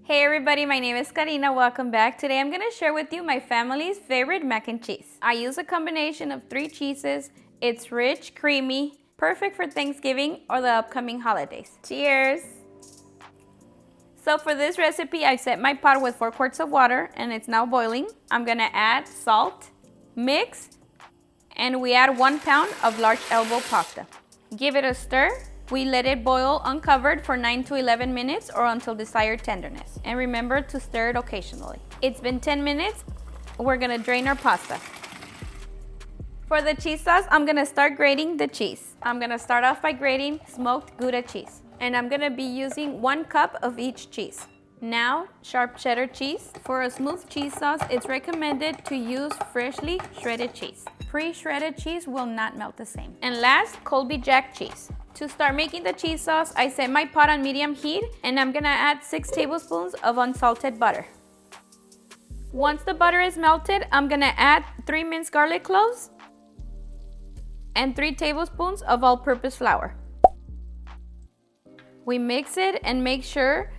Hey everybody, my name is Karina. Welcome back. Today I'm gonna share with you my family's favorite mac and cheese. I use a combination of 3 cheeses. It's rich, creamy, perfect for Thanksgiving or the upcoming holidays. Cheers! So for this recipe, I set my pot with 4 quarts of water and it's now boiling. I'm gonna add salt, mix, and we add 1 pound of large elbow pasta. Give it a stir. We let it boil uncovered for 9 to 11 minutes or until desired tenderness. And remember to stir it occasionally. It's been 10 minutes. We're gonna drain our pasta. For the cheese sauce, I'm gonna start grating the cheese. I'm gonna start off by grating smoked Gouda cheese. And I'm gonna be using 1 cup of each cheese. Now, sharp cheddar cheese. For a smooth cheese sauce, it's recommended to use freshly shredded cheese. Pre-shredded cheese will not melt the same. And last, Colby Jack cheese. To start making the cheese sauce, I set my pot on medium heat and I'm gonna add 6 tablespoons of unsalted butter. Once the butter is melted, I'm gonna add 3 minced garlic cloves and 3 tablespoons of all-purpose flour. We mix it and make sure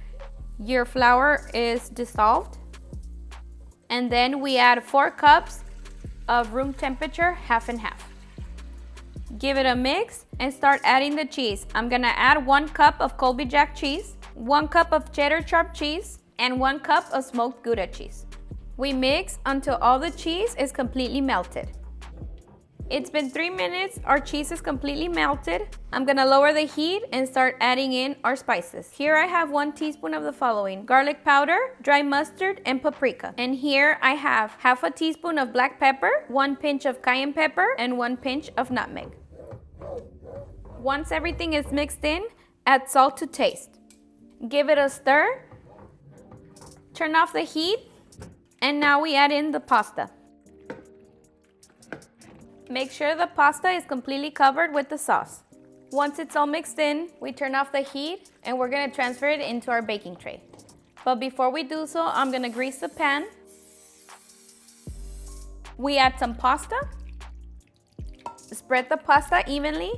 your flour is dissolved. And then we add 4 cups of room temperature, half and half. Give it a mix and start adding the cheese. I'm gonna add 1 cup of Colby Jack cheese, 1 cup of cheddar chopped cheese, and 1 cup of smoked Gouda cheese. We mix until all the cheese is completely melted. It's been 3 minutes, our cheese is completely melted. I'm gonna lower the heat and start adding in our spices. Here I have 1 teaspoon of the following: garlic powder, dry mustard, and paprika. And here I have half a teaspoon of black pepper, 1 pinch of cayenne pepper, and 1 pinch of nutmeg. Once everything is mixed in, add salt to taste. Give it a stir. Turn off the heat, and now we add in the pasta. Make sure the pasta is completely covered with the sauce. Once it's all mixed in, we turn off the heat and we're gonna transfer it into our baking tray. But before we do so, I'm gonna grease the pan. We add some pasta. Spread the pasta evenly.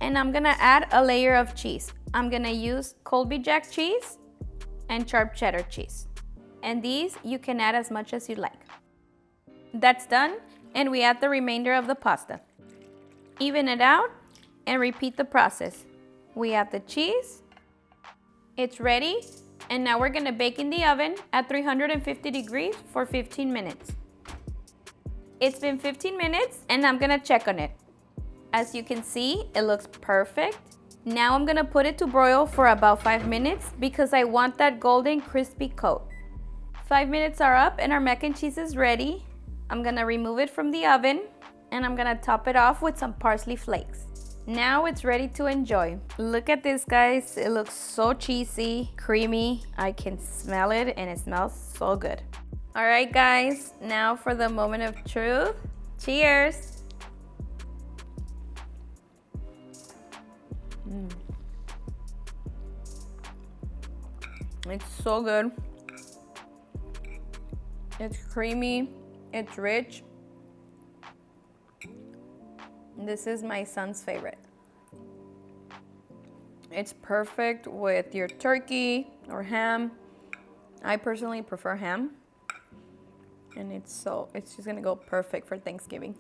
And I'm gonna add a layer of cheese. I'm gonna use Colby Jack cheese and sharp cheddar cheese. And these you can add as much as you like. That's done, and we add the remainder of the pasta. Even it out and repeat the process. We add the cheese. It's ready, and now we're gonna bake in the oven at 350 degrees for 15 minutes. It's been 15 minutes, and I'm gonna check on it. As you can see, it looks perfect. Now I'm gonna put it to broil for about 5 minutes because I want that golden crispy coat. 5 minutes are up and our mac and cheese is ready. I'm gonna remove it from the oven and I'm gonna top it off with some parsley flakes. Now it's ready to enjoy. Look at this, guys. It looks so cheesy, creamy. I can smell it and it smells so good. All right, guys, now for the moment of truth. Cheers. It's so good. It's creamy, it's rich. This is my son's favorite. It's perfect with your turkey or ham. I personally prefer ham. And it's just gonna go perfect for Thanksgiving.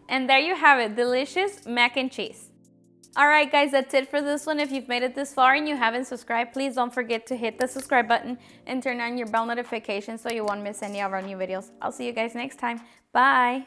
And there you have it, delicious mac and cheese. All right, guys, that's it for this one. If you've made it this far and you haven't subscribed, please don't forget to hit the subscribe button and turn on your bell notifications so you won't miss any of our new videos. I'll see you guys next time. Bye.